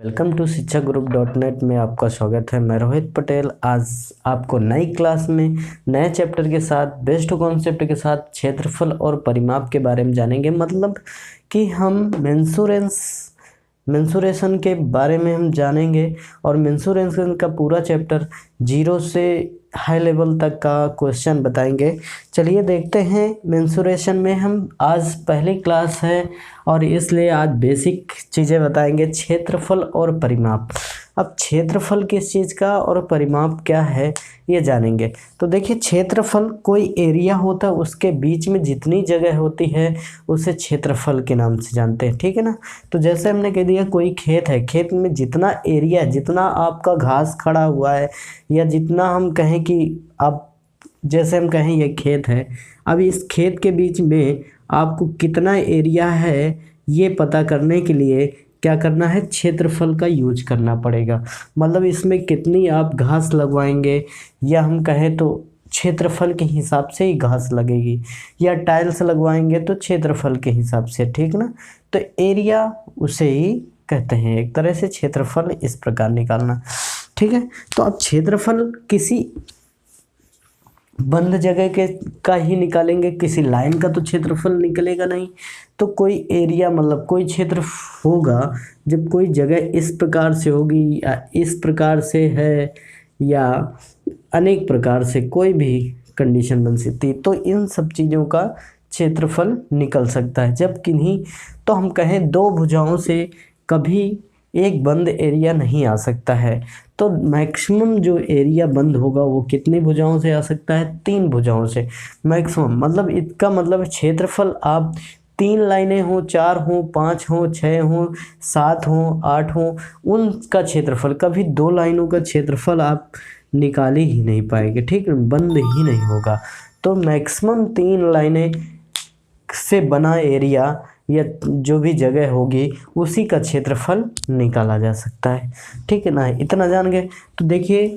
Welcome to शिक्षा group .net में आपका स्वागत है। मैं रोहित पटेल आज आपको नई क्लास में नए चैप्टर के साथ बेस्ट कॉन्सेप्ट के साथ क्षेत्रफल और परिमाप के बारे में जानेंगे। मतलब कि हम मेंसुरेशन के बारे में हम जानेंगे और मेंसुरेशन का पूरा चैप्टर 0 से हाई लेवल तक का क्वेश्चन बताएंगे। चलिए देखते हैं। मेंसुरेशन में हम आज पहली क्लास है और इसलिए आज बेसिक चीज़ें बताएंगे, क्षेत्रफल और परिमाप। अब क्षेत्रफल किस चीज़ का और परिमाप क्या है ये जानेंगे। तो देखिए, क्षेत्रफल कोई एरिया होता है, उसके बीच में जितनी जगह होती है उसे क्षेत्रफल के नाम से जानते हैं, ठीक है ना। तो जैसे हमने कह दिया कोई खेत है, खेत में जितना एरिया, जितना आपका घास खड़ा हुआ है या जितना हम कहें कि आप जैसे हम कहें ये खेत है, अब इस खेत के बीच में आपको कितना एरिया है ये पता करने के लिए क्या करना है, क्षेत्रफल का यूज करना पड़ेगा। मतलब इसमें कितनी आप घास लगवाएंगे या हम कहें तो क्षेत्रफल के हिसाब से ही घास लगेगी, या टाइल्स लगवाएंगे तो क्षेत्रफल के हिसाब से, ठीक ना। तो एरिया उसे ही कहते हैं, एक तरह से क्षेत्रफल इस प्रकार निकालना, ठीक है। तो अब क्षेत्रफल किसी बंद जगह के का ही निकालेंगे, किसी लाइन का तो क्षेत्रफल निकलेगा नहीं। तो कोई एरिया मतलब कोई क्षेत्र होगा जब कोई जगह इस प्रकार से होगी या इस प्रकार से है या अनेक प्रकार से कोई भी कंडीशन बन सकती है, तो इन सब चीज़ों का क्षेत्रफल निकल सकता है। जब किन्हीं तो हम कहें दो भुजाओं से कभी एक बंद एरिया नहीं आ सकता है, तो मैक्सिमम जो एरिया बंद होगा वो कितनी भुजाओं से आ सकता है, 3 भुजाओं से मैक्सिमम। मतलब इसका मतलब क्षेत्रफल आप 3 लाइनें हो, 4 हो, 5 हो, 6 हो, 7 हो, 8 हो, उनका क्षेत्रफल, कभी 2 लाइनों का क्षेत्रफल आप निकाल ही नहीं पाएंगे, ठीक है, बंद ही नहीं होगा। तो मैक्सिमम 3 लाइनें से बना एरिया या जो भी जगह होगी उसी का क्षेत्रफल निकाला जा सकता है, ठीक है ना। इतना जान गए। तो देखिए,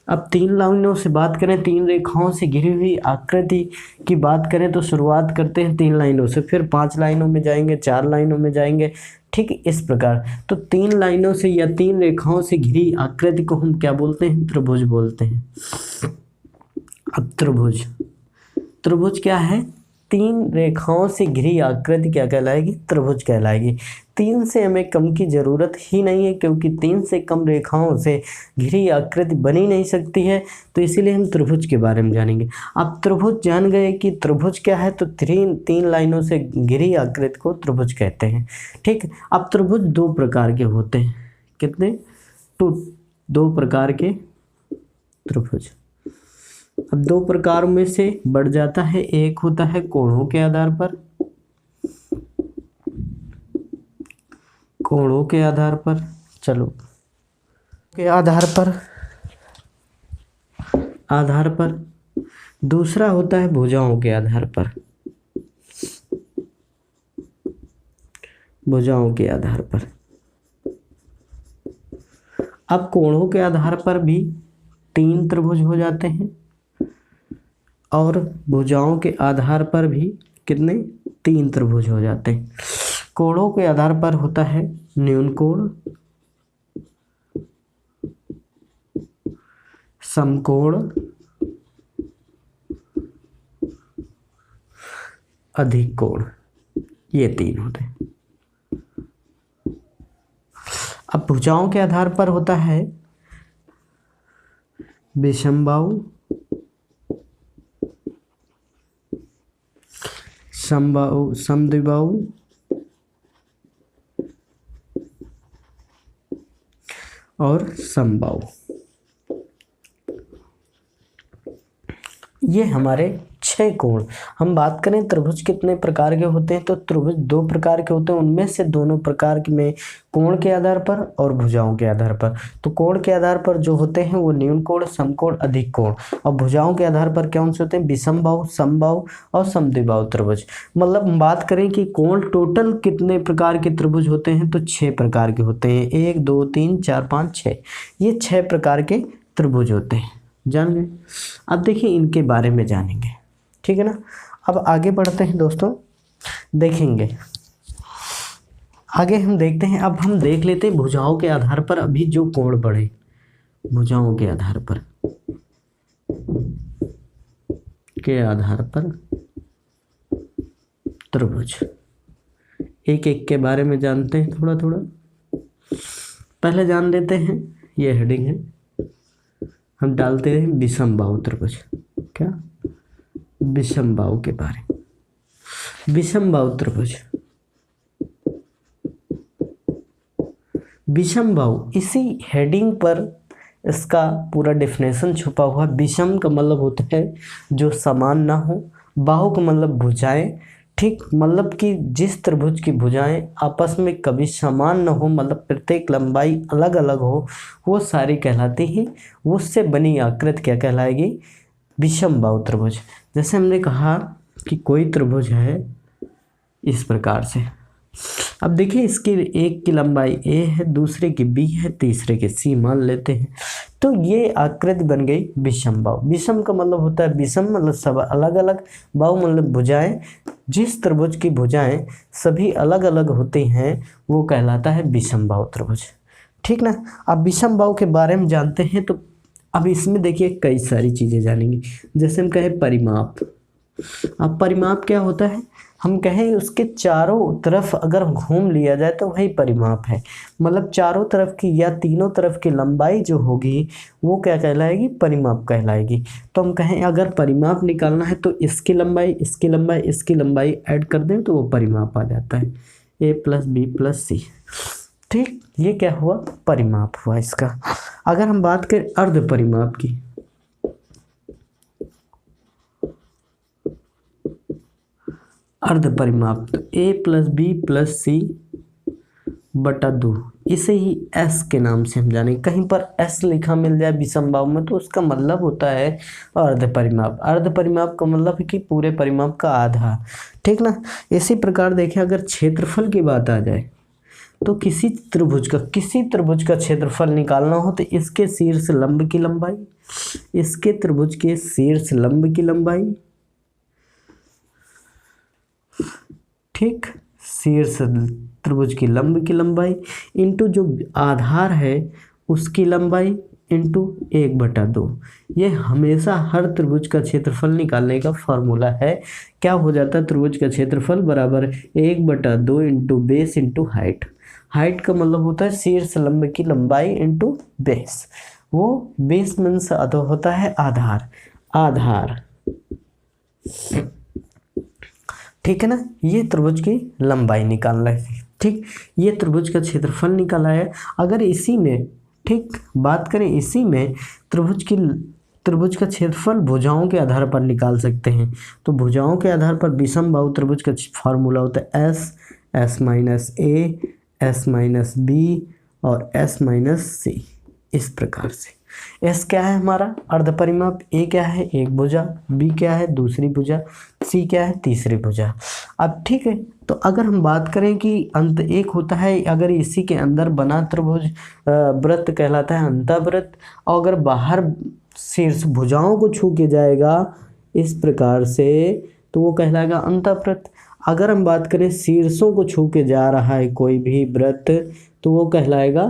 अब 3 लाइनों से बात करें, 3 रेखाओं से घिरी हुई आकृति की बात करें तो शुरुआत करते हैं 3 लाइनों से, फिर 5 लाइनों में जाएंगे, 4 लाइनों में जाएंगे, ठीक इस प्रकार। तो 3 लाइनों से या 3 रेखाओं से घिरी आकृति को हम क्या बोलते हैं, त्रिभुज बोलते हैं। अब त्रिभुज क्या है, 3 रेखाओं से घिरी आकृति क्या कहलाएगी, त्रिभुज कहलाएगी। 3 से हमें कम की ज़रूरत ही नहीं है, क्योंकि 3 से कम रेखाओं से घिरी आकृति बनी नहीं सकती है, तो इसीलिए हम त्रिभुज के बारे में जानेंगे। अब त्रिभुज जान गए कि त्रिभुज क्या है, तो 3 लाइनों से घिरी आकृति को त्रिभुज कहते हैं, ठीक। अब त्रिभुज 2 प्रकार के होते हैं, कितने, 2 प्रकार के त्रिभुज। अब 2 प्रकार में से बढ़ जाता है, एक होता है कोणों के आधार पर, चलो के आधार पर दूसरा होता है भुजाओं के आधार पर, अब कोणों के आधार पर भी 3 त्रिभुज हो जाते हैं और भुजाओं के आधार पर भी कितने, 3 त्रिभुज हो जाते हैं। कोणों के आधार पर होता है न्यून कोण, समकोण, अधिक कोण, ये 3 होते हैं। अब भुजाओं के आधार पर होता है विषमबाहु, समद्विबाहु और समबाहु। ये हमारे 6 कोण। हम बात करें त्रिभुज कितने प्रकार के होते हैं, तो त्रिभुज 2 प्रकार के होते हैं, उनमें से दोनों प्रकार में कोण के आधार पर और भुजाओं के आधार पर। तो कोण के आधार पर जो होते हैं वो न्यून कोण, समकोण, अधिक कोण, और भुजाओं के आधार पर कौन से होते हैं, विषमबाहु, समबाहु और समद्विबाहु त्रिभुज। मतलब हम बात करें कि कोण टोटल कितने प्रकार के त्रिभुज होते हैं, तो 6 प्रकार के होते हैं, 1 2 3 4 5 6, ये 6 प्रकार के त्रिभुज होते हैं, जान गए। अब देखिए इनके बारे में जानेंगे, ठीक है ना। अब आगे बढ़ते हैं दोस्तों, देखेंगे आगे हम देखते हैं, अब हम देख लेते हैं भुजाओं के आधार पर अभी जो कोण बढ़े, भुजाओं के आधार पर त्रिभुज, एक एक के बारे में जानते हैं थोड़ा थोड़ा। पहले जान लेते हैं, ये हेडिंग है, हम डालते हैं विषमबाहु त्रिभुज। क्या? विषमबाहु के बारे, विषमबाहु त्रिभुज, विषमबाहु, इसी हेडिंग पर इसका पूरा डेफिनेशन छुपा हुआ। विषम का मतलब होता है जो समान ना हो, बाहु का मतलब भुजाएं, ठीक, मतलब कि जिस त्रिभुज की भुजाएं आपस में कभी समान न हो, मतलब प्रत्येक लंबाई अलग अलग हो, वो सारी कहलाती हैं, उससे बनी आकृति क्या कहलाएगी? विषमबाहु त्रिभुज। जैसे हमने कहा कि कोई त्रिभुज है इस प्रकार से, अब देखिए इसकी एक की लंबाई a है, दूसरे की b है, तीसरे की c मान लेते हैं, तो ये आकृति बन गई विषमबाहु। विषम का मतलब होता है, विषम मतलब सब अलग अलग, बाहु मतलब भुजाएं, जिस त्रिभुज की भुजाएं सभी अलग अलग होती हैं वो कहलाता है विषमबाहु त्रिभुज, ठीक ना। अब विषमबाहु के बारे में जानते हैं, तो अब इसमें देखिए कई सारी चीज़ें जानेंगे। जैसे हम कहें परिमाप, अब परिमाप क्या होता है? हम कहें उसके चारों तरफ अगर घूम लिया जाए तो वही परिमाप है, मतलब चारों तरफ की या तीनों तरफ की लंबाई जो होगी वो क्या कहलाएगी? परिमाप कहलाएगी। तो हम कहें अगर परिमाप निकालना है तो इसकी लंबाई, इसकी लंबाई, इसकी लंबाई ऐड कर दें तो वो परिमाप आ जाता है, a + b + c, ठीक। ये क्या हुआ? परिमाप हुआ इसका। अगर हम बात करें अर्ध परिमाप की, अर्ध परिमाप, तो a + b + c बटा 2, इसे ही s के नाम से हम जानेंगे। कहीं पर s लिखा मिल जाए विषमबाहु में तो उसका मतलब होता है अर्ध परिमाप। अर्ध परिमाप का मतलब है कि पूरे परिमाप का आधा, ठीक ना। इसी प्रकार देखें अगर क्षेत्रफल की बात आ जाए तो किसी त्रिभुज का क्षेत्रफल निकालना हो तो इसके शीर्ष लंब की लंबाई, इसके त्रिभुज के शीर्ष लंब की लंबाई, ठीक, शीर्ष त्रिभुज की लंब की लंबाई इंटू जो आधार है उसकी लंबाई इंटू 1/2। ये हमेशा हर त्रिभुज का क्षेत्रफल निकालने का फॉर्मूला है। क्या हो जाता है? त्रिभुज का क्षेत्रफल बराबर 1/2 into base into height. Height का मतलब होता है शीर्ष लंब की लंबाई इंटू बेस, वो बेस मीन्स होता है आधार, ठीक है ना। ये त्रिभुज की लंबाई निकालना है, ठीक। ये त्रिभुज का क्षेत्रफल निकाला है। अगर इसी में, ठीक, बात करें इसी में त्रिभुज का क्षेत्रफल भुजाओं के आधार पर निकाल सकते हैं। तो भुजाओं के आधार पर विषमबाहु त्रिभुज का फार्मूला होता है s - a, s - b और s - c। इस प्रकार से s क्या है हमारा? अर्ध परिमाप, a क्या है? एक भुजा, b क्या है? दूसरी भुजा, c क्या है? तीसरी भुजा। अब ठीक है, तो अगर हम बात करें कि अंत एक होता है, अगर इसी के अंदर बना त्रिभुज वृत्त कहलाता है अंतःवृत्त, और अगर बाहर शीर्ष भुजाओं को छू के जाएगा इस प्रकार से तो वो कहलाएगा अंतःवृत्त। अगर हम बात करें शीर्षों को छू के जा रहा है कोई भी वृत्त तो वो कहलाएगा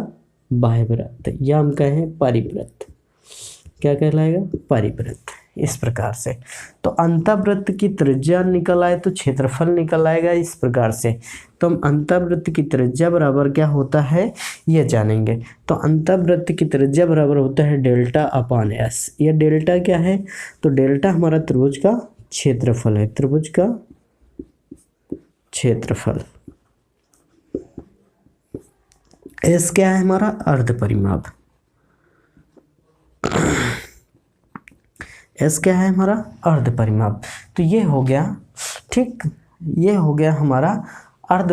बाह्य वृत्त, या हम कहें परिवृत्त। क्या कहलाएगा? परिवृत्त। इस प्रकार से तो अंतःवृत्त की त्रिज्या निकल आए तो क्षेत्रफल निकल आएगा इस प्रकार से। तो हम अंतःवृत्त की त्रिज्या बराबर क्या होता है ये जानेंगे। तो अंतःवृत्त की त्रिज्या बराबर होता है डेल्टा/s। ये डेल्टा क्या है? तो डेल्टा हमारा त्रिभुज का क्षेत्रफल है, त्रिभुज का क्षेत्रफल। एस क्या है हमारा? अर्ध परिमाप। एस क्या है हमारा? अर्ध परिमाप। तो ये हो गया, ठीक, ये हो गया हमारा अर्ध।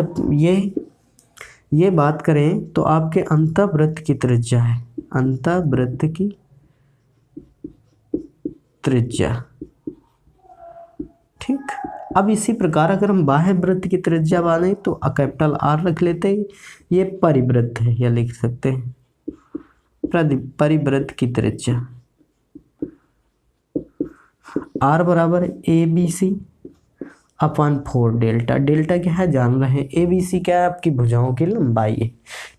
ये बात करें तो आपके अंतःवृत्त की त्रिज्या है, अंतःवृत्त की त्रिज्या, ठीक। अब इसी प्रकार अगर हम बाह्य वृत्त की त्रिज्या माने तो कैपिटल R रख लेते हैं, ये परिवृत्त है, या लिख सकते हैं परिवृत्त की त्रिज्या R बराबर ABC। Upon 4 delta. डेल्टा क्या है जान रहे हैं, ए बी सी क्या है आपकी भुजाओं की लंबाई है।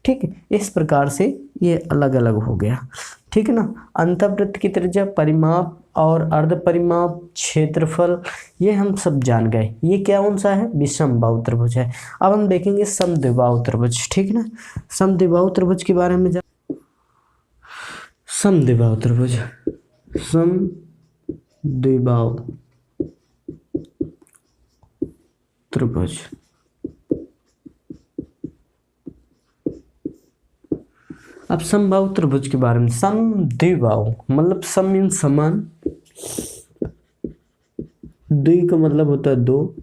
ठीक है, इस प्रकार से ये अलग अलग हो गया। ठीक है ना। अंतःवृत्त की त्रिज्या, परिमाप और अर्ध परिमाप, क्षेत्रफल, ये हम सब जान गए। ये क्या कौन सा है, विषमबाहु त्रिभुज है। अब हम देखेंगे समद्विबाहु त्रिभुज। ठीक है ना। समद्विबाहु त्रिभुज के बारे में समद्विबाहु त्रिभुज, समद्विबाहु त्रिभुज। अब समबाहु त्रिभुज के बारे में, समद्विबाहु मतलब सम मीन समान, द्वि का मतलब होता है दो,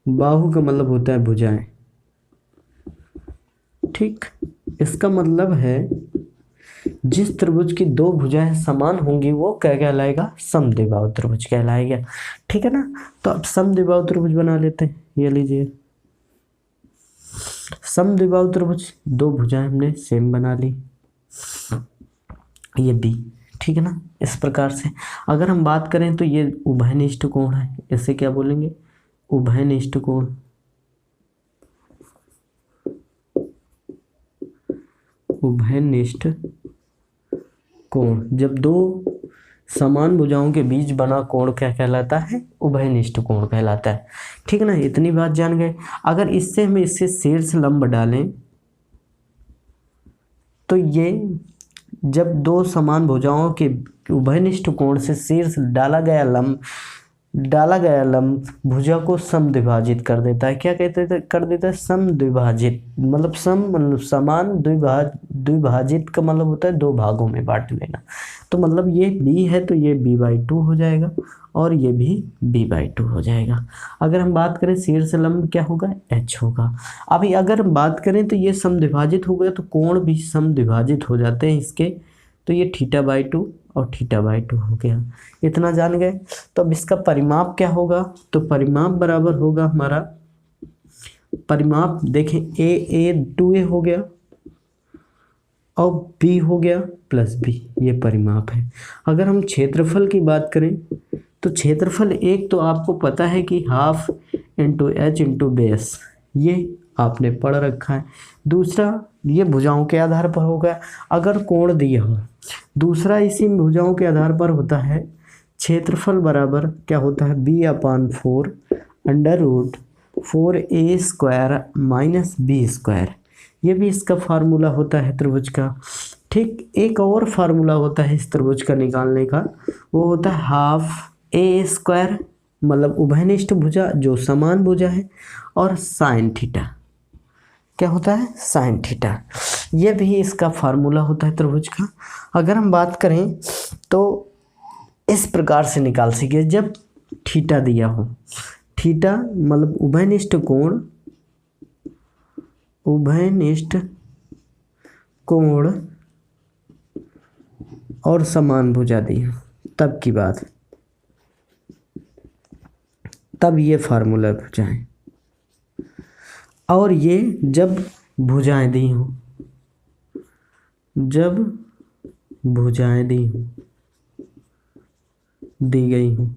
बाहु का मतलब होता है भुजाएं। ठीक, इसका मतलब है जिस त्रिभुज की दो भुजाएं समान होंगी वो क्या कहलाएगा, समद्विबाहु त्रिभुज कहलाएगा। ठीक है ना। तो अब समद्विबाहु त्रिभुज बना लेते हैं। ये लीजिए समद्विबाहु त्रिभुज, दो भुजाएं हमने सेम बना ली, ये बी। ठीक है ना। इस प्रकार से अगर हम बात करें तो ये उभयनिष्ठ कोण है, इसे क्या बोलेंगे, उभयनिष्ठ कोण। उभयनिष्ठ कोण, जब दो समान भुजाओं के बीच बना कोण क्या कहलाता है, उभयनिष्ठ कोण कहलाता है। ठीक है ना। इतनी बात जान गए। अगर इससे हम इससे शीर्ष लंब डालें तो ये जब दो समान भुजाओं के उभयनिष्ठ कोण से शीर्ष डाला गया लंब भुजा को समद्विभाजित कर देता है। क्या कहते कर देता है, समद्विभाजित। मतलब समान द्विभाजित का मतलब होता है दो भागों में बांट लेना। तो मतलब ये b है तो ये b/2 हो जाएगा और ये भी b/2 हो जाएगा। अगर हम बात करें शीर्ष लंब क्या होगा, h होगा। अभी अगर हम बात करें तो ये समद्विभाजित हो गया तो कोण भी समद्विभाजित हो जाते हैं इसके, तो ये θ/2 और θ/2 हो गया। इतना जान गए। तो अब इसका परिमाप क्या होगा, तो परिमाप बराबर होगा हमारा, परिमाप देखें a 2a हो गया और b हो गया प्लस b, ये परिमाप है। अगर हम क्षेत्रफल की बात करें तो क्षेत्रफल एक तो आपको पता है कि half into h into base, ये आपने पढ़ रखा है। दूसरा ये भुजाओं के आधार पर होगा अगर कोण दिया हो। दूसरा इसी भुजाओं के आधार पर होता है क्षेत्रफल बराबर क्या होता है, b/4 √4a² माइनस b²। ये भी इसका फार्मूला होता है त्रिभुज का। ठीक, एक और फार्मूला होता है इस त्रिभुज का निकालने का, वो होता है हाफ a², मतलब उभयनिष्ठ भुजा जो समान भुजा है, और साइन थीटा। क्या होता है, साइन थीटा। ये भी इसका फार्मूला होता है त्रिभुज का। अगर हम बात करें तो इस प्रकार से निकाल सके, जब थीटा दिया हो, थीटा मतलब उभयनिष्ठ कोण, उभयनिष्ठ कोण और समान भुजा दी हो, तब की बात, तब ये फार्मूला भुजाएं। और ये जब भुजाएं दी हो, जब भुजाएं दी हो, दी गई हो,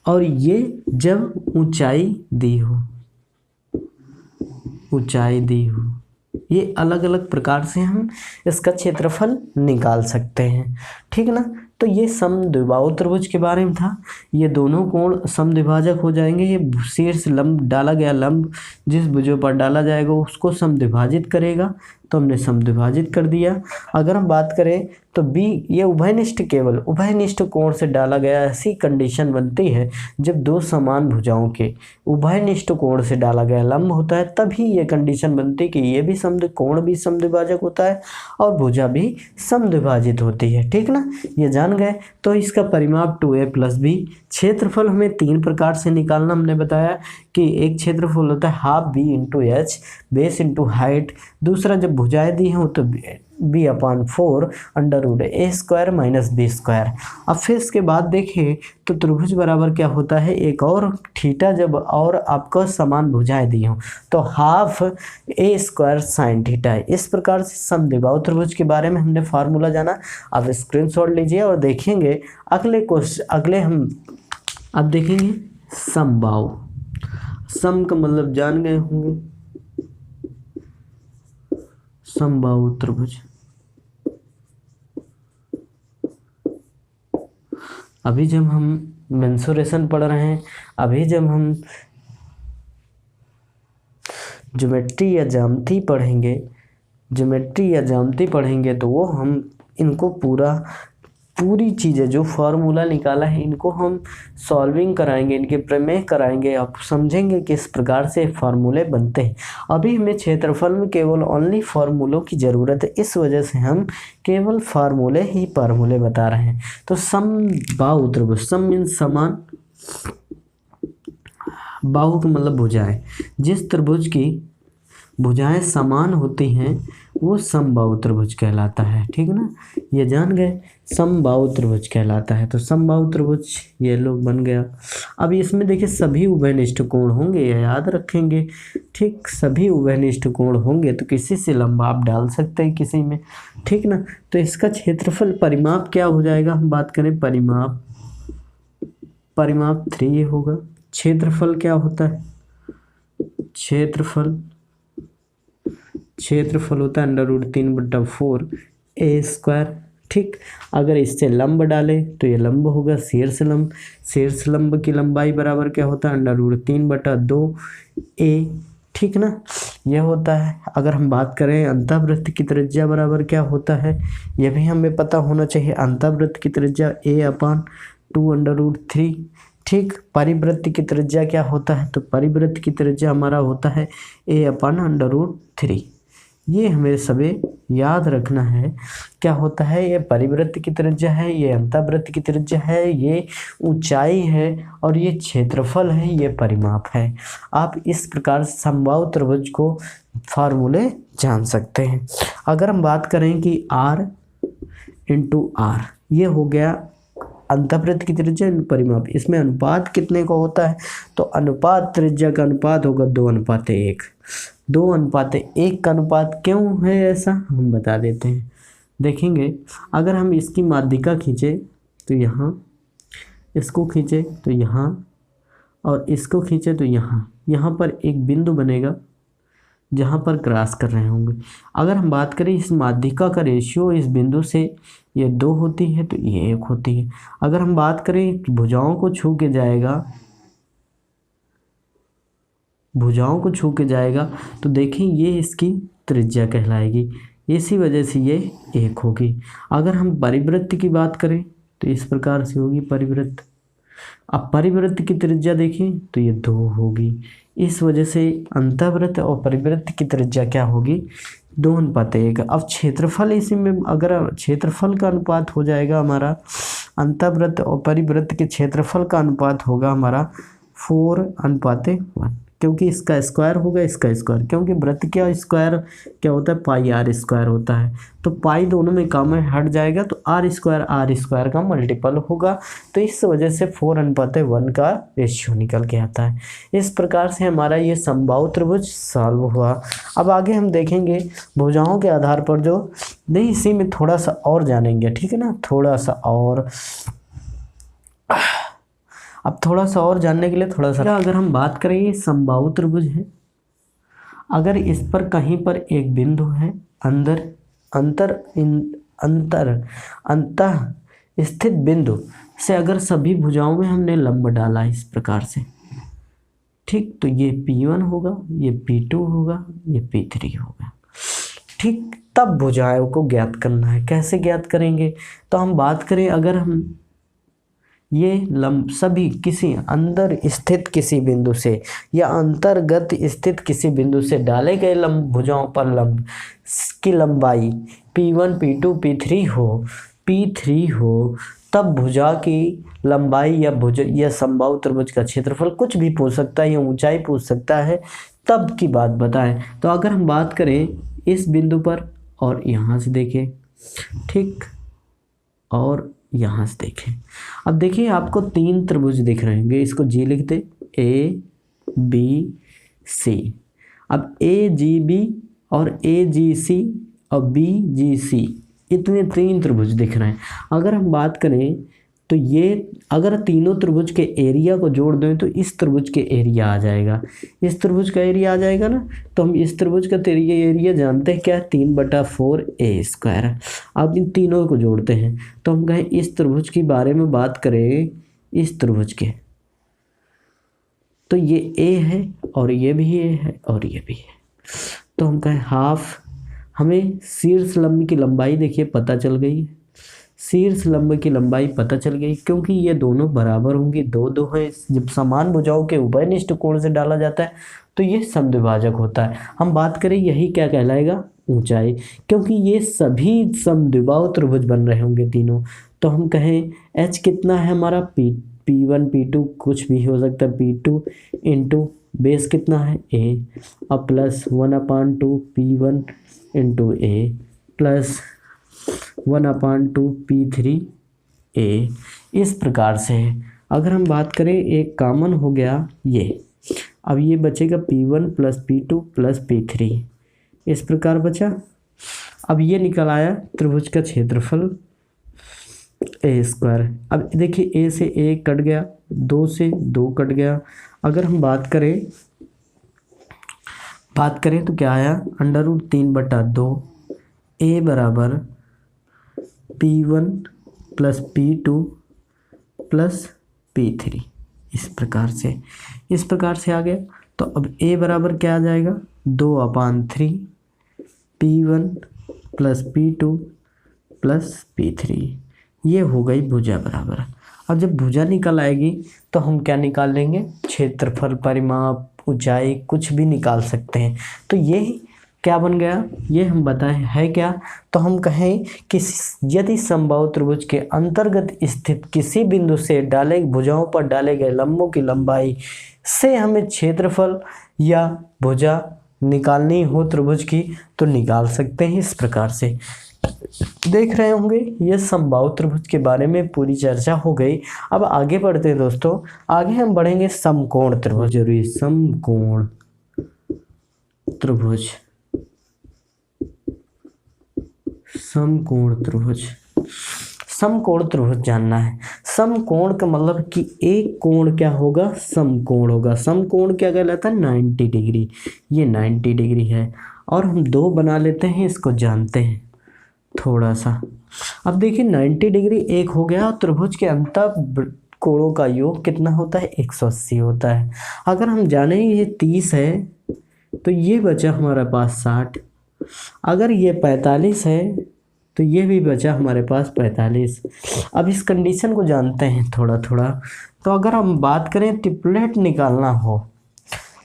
और ये जब ऊंचाई दी हो, ऊंचाई दी हो, ये अलग अलग प्रकार से हम इसका क्षेत्रफल निकाल सकते हैं। ठीक है ना। तो ये समद्विबाहु त्रिभुज के बारे में था। ये दोनों कोण समद्विभाजक हो जाएंगे। ये शीर्ष लंब डाला गया लंब जिस भुजों पर डाला जाएगा उसको समद्विभाजित करेगा, तो हमने समद्विभाजित कर दिया। अगर हम बात करें तो b, ये उभयनिष्ठ, केवल उभयनिष्ठ कोण से डाला गया, ऐसी कंडीशन बनती है जब दो समान भुजाओं के उभयनिष्ठ कोण से डाला गया लंब होता है, तभी ये कंडीशन बनती है कि ये भी कोण भी समद्विभाजक होता है और भुजा भी समद्विभाजित होती है। ठीक ना, ये जान गए। तो इसका परिमाप 2a + b। क्षेत्रफल हमें तीन प्रकार से निकालना, हमने बताया कि एक क्षेत्रफल होता है half b into h, base into height. दूसरा जब भुजाएं दी हो तो b/4 √a² माइनस b²। अब फिर इसके बाद देखें तो त्रिभुज बराबर क्या होता है, एक और थीटा जब और आपको समान भुजाएं दी हो तो हाफ a² साइन थीटा है। इस प्रकार से समद्विबाहु त्रिभुज के बारे में हमने फार्मूला जाना। अब स्क्रीनशॉट लीजिए और देखेंगे अगले हम अब देखेंगे समबाहु। सम का मतलब जान गए होंगे, समबाहु त्रिभुज। अभी जब हम मेंसुरेशन पढ़ रहे हैं, अभी जब हम ज्योमेट्री या ज्यामिति पढ़ेंगे तो वो हम इनको पूरी चीज़ें जो फार्मूला निकाला है इनको हम सॉल्विंग कराएंगे, इनके प्रमेय कराएंगे, आप समझेंगे किस प्रकार से फार्मूले बनते हैं। अभी हमें क्षेत्रफल में केवल ओनली फार्मूलों की ज़रूरत है, इस वजह से हम केवल फार्मूले बता रहे हैं। तो समबाहु त्रिभुज, सम मीन्स समान, बाहु का मतलब भुजाएं। जिस त्रिभुज की भुजाएं समान होती हैं वो समबाहु त्रिभुज कहलाता है, ठीक ना, ये जान गए, समबाहु त्रिभुज कहलाता है। तो समबाहु त्रिभुज ये लोग बन गया। अब इसमें देखिए सभी उभयनिष्ठ कोण होंगे, ये याद रखेंगे, ठीक, सभी उभयनिष्ठ कोण होंगे तो किसी से लंबा आप डाल सकते हैं किसी में, ठीक ना। तो इसका क्षेत्रफल परिमाप क्या हो जाएगा, हम बात करें परिमाप 3 होगा। क्षेत्रफल क्या होता है, क्षेत्रफल होता है √3/4 a², ठीक। अगर इससे लंब डाले तो ये लंब होगा शीर्ष लंब की लंबाई बराबर क्या होता है √3/2 a, ठीक ना, यह होता है। अगर हम बात करें अंतःवृत्त की त्रिज्या बराबर क्या होता है, यह भी हमें पता होना चाहिए, अंतःवृत्त की त्रिज्या a/2√3, ठीक। परिवृत्त की त्रिज्या क्या होता है, तो परिवृत्त की त्रिज्या हमारा होता है a/√3। ये हमें सभी याद रखना है, क्या होता है, ये परिवृत्त की त्रिज्या है, ये अंतःवृत्त की त्रिज्या है, ये ऊंचाई है और ये क्षेत्रफल है, ये परिमाप है। आप इस प्रकार समबाहु त्रिभुज को फार्मूले जान सकते हैं। अगर हम बात करें कि r × r, ये हो गया अंतःवृत्त की त्रिज्या परिमाप, इसमें अनुपात कितने का होता है, तो अनुपात त्रिज्या का अनुपात होगा 2:1। 2:1 का अनुपात क्यों है ऐसा हम बता देते हैं, देखेंगे। अगर हम इसकी माध्यिका खींचे तो यहाँ, इसको खींचे तो यहाँ और इसको खींचे तो यहाँ पर एक बिंदु बनेगा जहाँ पर क्रॉस कर रहे होंगे। अगर हम बात करें इस माध्यिका का रेशियो इस बिंदु से ये 2 होती है तो ये 1 होती है। अगर हम बात करें भुजाओं को छू के जाएगा तो देखें ये इसकी त्रिज्या कहलाएगी, इसी वजह से ये 1 होगी। अगर हम परिवृत्त की बात करें तो इस प्रकार से होगी परिवृत्त। अब परिवृत्त की त्रिज्या देखें तो ये 2 होगी, इस वजह से अंतःवृत्त और परिवृत्त की त्रिज्या क्या होगी 2:1। अब क्षेत्रफल इसी में, अगर क्षेत्रफल का अनुपात हो जाएगा हमारा, अंतःवृत्त और परिवृत्त के क्षेत्रफल का अनुपात होगा हमारा 4:1, क्योंकि इसका स्क्वायर होगा इसका स्क्वायर, क्योंकि वृत्त का स्क्वायर क्या होता है πr² होता है, तो पाई दोनों में कम है हट जाएगा तो r² का मल्टीपल होगा, तो इस वजह से 4:1 का रेशियो निकल के आता है। इस प्रकार से हमारा ये समबाहु त्रिभुज सॉल्व हुआ। अब आगे हम देखेंगे भुजाओं के आधार पर जो नहीं, इसी में थोड़ा सा और जानेंगे, ठीक है ना, थोड़ा सा और। अब थोड़ा सा और जानने के लिए थोड़ा सा, अगर हम बात करें ये समबाहु त्रिभुज है, अगर इस पर कहीं पर एक बिंदु है अंतः स्थित बिंदु से अगर सभी भुजाओं में हमने लंब डाला इस प्रकार से, ठीक, तो ये P1 होगा, ये P2 होगा, ये P3 होगा, ठीक। तब भुजाओं को ज्ञात करना है। कैसे ज्ञात करेंगे, तो हम बात करें अगर हम ये लंब सभी किसी अंदर स्थित किसी बिंदु से या अंतर्गत स्थित किसी बिंदु से डाले गए लंब भुजाओं पर लंब की लंबाई P1 P2 P3 हो, तब भुजा की लंबाई या समबाहु त्रिभुज का क्षेत्रफल कुछ भी पूछ सकता है या ऊंचाई पूछ सकता है, तब की बात बताएं। तो अगर हम बात करें इस बिंदु पर और यहाँ से देखें, ठीक, और यहाँ से देखें, अब देखिए आपको 3 त्रिभुज दिख रहे होंगे, इसको जी लिखते ABC। अब AGB और AGC और BGC, इतने 3 त्रिभुज दिख रहे हैं। अगर हम बात करें तो ये अगर तीनों त्रिभुज के एरिया को जोड़ दें तो इस त्रिभुज के एरिया आ जाएगा, इस त्रिभुज का एरिया आ जाएगा ना। तो हम इस त्रिभुज का एरिया जानते हैं क्या है, 3/4 a²। अब इन तीनों को जोड़ते हैं तो हम कहें इस त्रिभुज के बारे में बात करें, इस त्रिभुज के, तो ये a है और ये भी a है और ये भी है। तो हम कहें हाफ, हमें शीर्ष लंब की लंबाई देखिए पता चल गई, शीर्ष लंब की लंबाई पता चल गई, क्योंकि ये दोनों बराबर होंगी, दो दो है। जब समान भुजाओं के उभयनिष्ठ कोण से डाला जाता है तो ये समद्विभाजक होता है। हम बात करें यही क्या कहलाएगा, ऊंचाई, क्योंकि ये सभी समद्विबाहु त्रिभुज बन रहे होंगे तीनों। तो हम कहें h कितना है हमारा, P1 P2 कुछ भी हो सकता है, P2 इंटू बेस कितना है a, अब plus 1/2 P1 into a plus 1/2 P3a। इस प्रकार से अगर हम बात करें एक कॉमन हो गया ये, अब ये बचेगा P1 plus P2 plus P3, इस प्रकार बचा। अब ये निकल आया त्रिभुज का क्षेत्रफल a²। अब देखिए a से a कट गया, 2 से 2 कट गया। अगर हम बात करें तो क्या आया, √3/2 a बराबर P1 plus P2 plus P3, इस प्रकार से आ गया। तो अब a बराबर क्या आ जाएगा, 2/3 P1 plus P2 plus P3, ये हो गई भुजा बराबर। अब जब भुजा निकल आएगी तो हम क्या निकाल लेंगे, क्षेत्रफल, परिमाप, ऊंचाई कुछ भी निकाल सकते हैं। तो ये क्या बन गया, ये हम बताएं है क्या। तो हम कहें कि यदि समबाहु त्रिभुज के अंतर्गत स्थित किसी बिंदु से डाले भुजाओं पर डाले गए लंबों की लंबाई से हमें क्षेत्रफल या भुजा निकालनी हो त्रिभुज की तो निकाल सकते हैं। इस प्रकार से देख रहे होंगे ये समबाहु त्रिभुज के बारे में पूरी चर्चा हो गई। अब आगे बढ़ते हैं दोस्तों, आगे हम बढ़ेंगे समकोण त्रिभुज, जरूरी समकोण त्रिभुज, समकोण त्रिभुज, समकोण त्रिभुज जानना है। समकोण का मतलब कि एक कोण क्या होगा, समकोण होगा। समकोण क्या कहलाता है, 90 डिग्री, ये 90 डिग्री है। और हम दो बना लेते हैं, इसको जानते हैं थोड़ा सा। अब देखिए 90 डिग्री एक हो गया, त्रिभुज के अंत कोणों का योग कितना होता है, 180 होता है। अगर हम जाने ये 30 है तो ये बचा हमारे पास 60, अगर ये 45 है तो ये भी बचा हमारे पास 45। अब इस कंडीशन को जानते हैं थोड़ा थोड़ा। तो अगर हम बात करें ट्रिपलेट निकालना हो,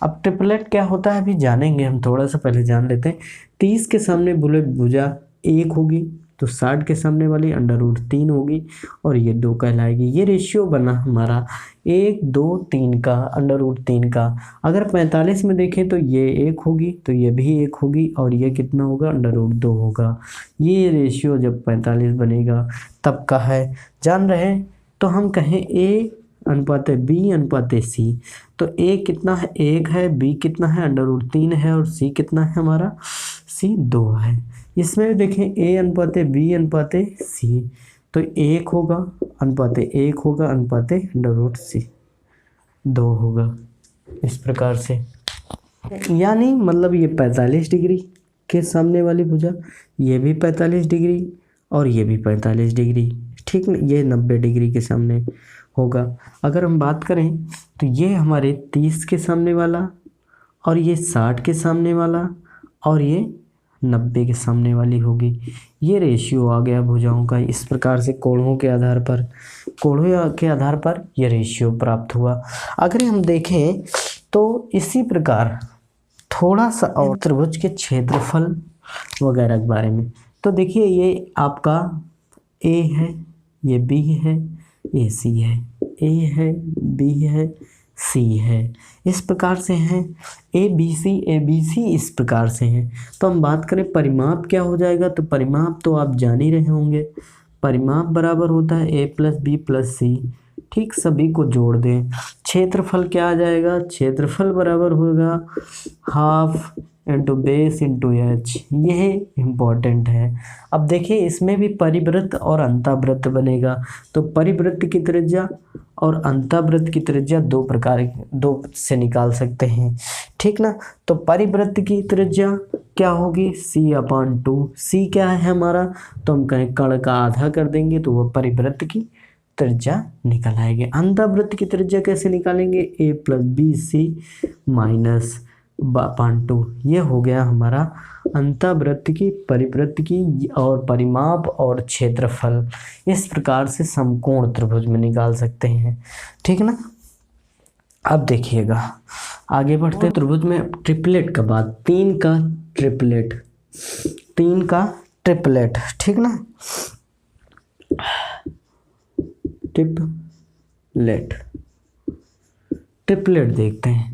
अब ट्रिपलेट क्या होता है अभी जानेंगे हम, थोड़ा सा पहले जान लेते हैं। 30 के सामने भुजा 1 होगी तो 60 के सामने वाली √3 होगी और ये 2 कहलाएगी। ये रेशियो बना हमारा 1 2 3 का, √3 का। अगर 45 में देखें तो ये 1 होगी तो ये भी 1 होगी और ये कितना होगा, √2 होगा। ये रेशियो जब 45 बनेगा तब का है, जान रहे हैं। तो हम कहें A अनुपात B अनुपात C, तो A कितना है, 1 है, B कितना है, √3 है और C कितना है हमारा, C 2 है। इसमें भी देखें A अनुपात B अनुपात C, तो 1 होगा अनुपात 1 होगा अनुपात √C 2 होगा। इस प्रकार से यानी मतलब ये 45 डिग्री के सामने वाली भुजा, ये भी 45 डिग्री और ये भी 45 डिग्री, ठीक ना, ये 90 डिग्री के सामने होगा। अगर हम बात करें तो ये हमारे 30 के सामने वाला और ये 60 के सामने वाला और ये 90 के सामने वाली होगी। ये रेशियो आ गया भुजाओं का। इस प्रकार से कोणों के आधार पर ये रेशियो प्राप्त हुआ। अगर हम देखें तो इसी प्रकार थोड़ा सा और त्रिभुज के क्षेत्रफल वगैरह के बारे में, तो देखिए ये आपका A है, ये B है, ये C है, A है, B है, C है, इस प्रकार से हैं। ABC इस प्रकार से हैं। तो हम बात करें परिमाप क्या हो जाएगा, तो परिमाप तो आप जान ही रहे होंगे, परिमाप बराबर होता है A + B + C, ठीक, सभी को जोड़ दें। क्षेत्रफल क्या आ जाएगा, क्षेत्रफल बराबर होगा half into base into H, यह इम्पॉर्टेंट है। अब देखिए इसमें भी परिवृत्त और अंतःवृत्त बनेगा, तो परिवृत्त की त्रिज्या और अंतःवृत्त की त्रिज्या दो से निकाल सकते हैं, ठीक ना। तो परिवृत्त की त्रिज्या क्या होगी, c/2। c क्या है हमारा, तो हम कहें कण का आधा कर देंगे तो वह परिवृत्त की त्रिज्या निकल आएगी। अंतःवृत्त की त्रिज्या कैसे निकालेंगे, a + bc -/2। ये हो गया हमारा अंतःवृत्त की, परिवृत्त की और परिमाप और क्षेत्रफल। इस प्रकार से समकोण त्रिभुज में निकाल सकते हैं, ठीक ना। अब देखिएगा आगे बढ़ते त्रिभुज में ट्रिपलेट का बात, 3 का ट्रिपलेट, ठीक ना। ट्रिपलेट देखते हैं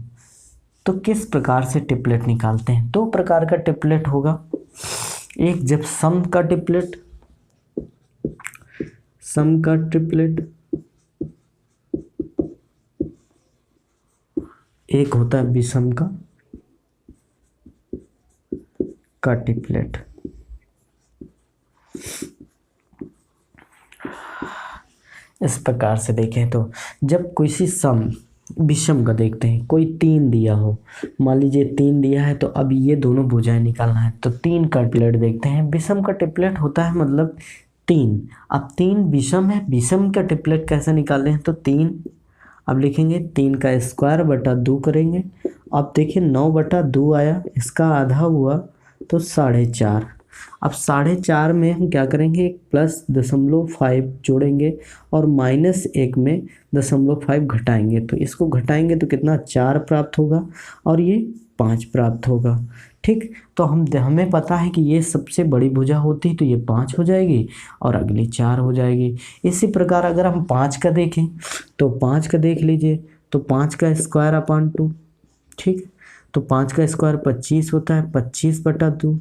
तो किस प्रकार से ट्रिपलेट निकालते हैं। 2 प्रकार का ट्रिपलेट होगा, एक जब सम का ट्रिपलेट, एक होता है विषम का ट्रिपलेट। इस प्रकार से देखें तो जब किसी विषम का देखते हैं, कोई 3 दिया हो, मान लीजिए 3 दिया है, तो अब ये दोनों भुजाएं निकालना है, तो 3 का ट्रिपलेट देखते हैं। विषम का ट्रिपलेट होता है मतलब 3। अब 3 विषम है, विषम का ट्रिपलेट कैसे निकालते हैं, तो 3 अब लिखेंगे 3 का स्क्वायर बटा 2 करेंगे। अब देखिए 9/2 आया, इसका आधा हुआ तो 4.5। अब 4.5 में हम क्या करेंगे, +0.5 जोड़ेंगे और -1 में 0.5 घटाएंगे, तो इसको घटाएंगे तो कितना 4 प्राप्त होगा और ये 5 प्राप्त होगा, ठीक। तो हमें पता है कि ये सबसे बड़ी भुजा होती तो ये 5 हो जाएगी और अगली 4 हो जाएगी। इसी प्रकार अगर हम 5 का देखें तो 5 का देख लीजिए, तो 5 का स्क्वायर/2, ठीक। तो 5 का स्क्वायर 25 होता है, 25/2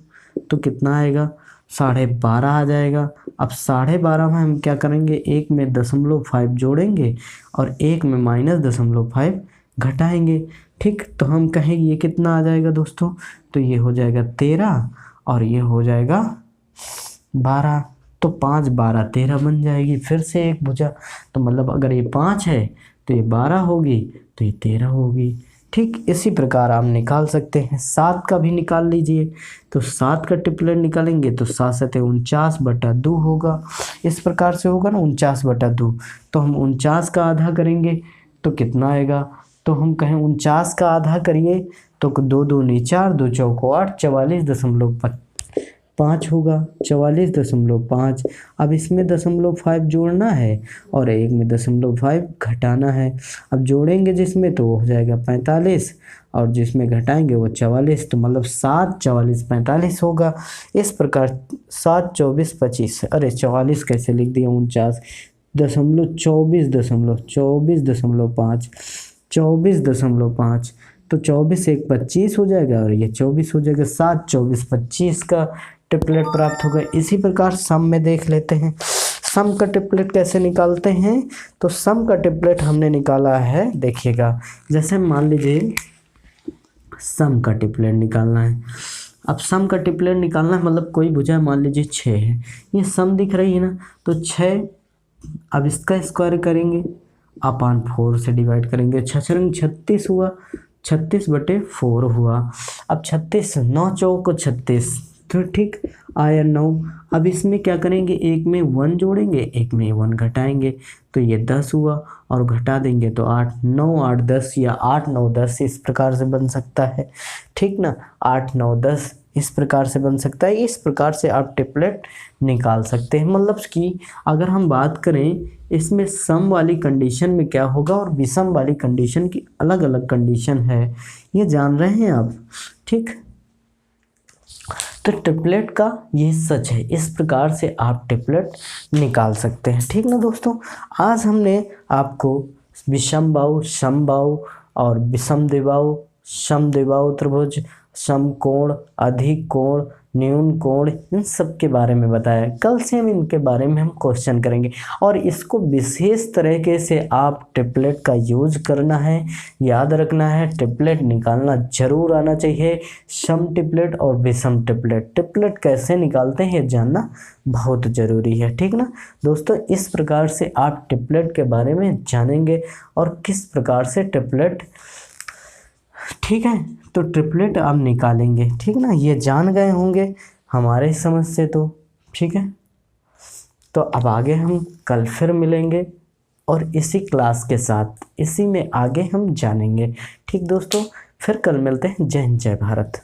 तो कितना आएगा, 12.5 आ जाएगा। अब 12.5 में हम क्या करेंगे, 1 में 0.5 जोड़ेंगे और 1 में -0.5 घटाएंगे, ठीक। तो हम कहेंगे ये कितना आ जाएगा दोस्तों, तो ये हो जाएगा 13 और ये हो जाएगा 12, तो 5 12 13 बन जाएगी। फिर से एक भुजा, तो मतलब अगर ये 5 है तो ये 12 होगी, तो ये 13 होगी, ठीक। इसी प्रकार आप निकाल सकते हैं। 7 का भी निकाल लीजिए, तो 7 का ट्रिपलेट निकालेंगे तो 7 × 7 = 49/2 होगा। इस प्रकार से होगा ना 49/2, तो हम 49 का आधा करेंगे तो कितना आएगा, तो हम कहें 49 का आधा करिए तो 2 दूनी 4, 2 चौको 8, 44.5 होगा, 44.5। अब इसमें 0.5 जोड़ना है और 1 में 0.5 घटाना है। अब जोड़ेंगे जिसमें तो वो हो जाएगा 45 और जिसमें घटाएंगे वो 44, तो मतलब 7 44 45 होगा। इस प्रकार 7 24 25, अरे 44 कैसे लिख दिया, 49.24.5 तो 24 1 25 हो जाएगा और ये 24 हो जाएगा। 7 24 25 का ट्रिपलेट प्राप्त होगा। इसी प्रकार सम में देख लेते हैं, सम का ट्रिपलेट कैसे निकालते हैं। तो सम का ट्रिपलेट हमने निकाला है, देखिएगा जैसे मान लीजिए सम का ट्रिपलेट निकालना है। अब सम का ट्रिपलेट निकालना है मतलब कोई भुजा मान लीजिए 6 है, ये सम दिख रही है ना, तो 6, अब इसका स्क्वायर करेंगे अपान 4 से डिवाइड करेंगे, 6 36 हुआ, 36/4 हुआ। अब 36 9 चौको 36, तो ठीक आया 9। अब इसमें क्या करेंगे, 1 में 1 जोड़ेंगे, 1 में 1 घटाएंगे, तो ये 10 हुआ और घटा देंगे तो 8 9 8 10 या 8 9 10 इस प्रकार से बन सकता है, ठीक ना। 8 9 10 इस प्रकार से बन सकता है। इस प्रकार से आप ट्रिपलेट निकाल सकते हैं। मतलब कि अगर हम बात करें इसमें सम वाली कंडीशन में क्या होगा और विषम वाली कंडीशन की अलग अलग कंडीशन है, ये जान रहे हैं आप, ठीक। तो ट्रिपलेट का ये सच है, इस प्रकार से आप ट्रिपलेट निकाल सकते हैं, ठीक ना दोस्तों। आज हमने आपको विषमबाहु, समबाहु और विषम द्विबाहु, समद्विबाहु त्रिभुज, समकोण, अधिक कोण, न्यून, कोण, इन सब के बारे में बताया। कल से हम इनके बारे में हम क्वेश्चन करेंगे और इसको विशेष तरीके से आप ट्रिपलेट का यूज करना है, याद रखना है। ट्रिपलेट निकालना जरूर आना चाहिए, सम ट्रिपलेट और विषम ट्रिपलेट। ट्रिपलेट कैसे निकालते हैं ये जानना बहुत ज़रूरी है, ठीक ना दोस्तों। इस प्रकार से आप ट्रिपलेट के बारे में जानेंगे और किस प्रकार से ट्रिपलेट, ठीक है, तो ट्रिपलेट आप निकालेंगे, ठीक ना। ये जान गए होंगे हमारे समझ से, तो ठीक है। तो अब आगे हम कल फिर मिलेंगे और इसी क्लास के साथ इसी में आगे हम जानेंगे, ठीक दोस्तों। फिर कल मिलते हैं। जय हिंद, जय भारत।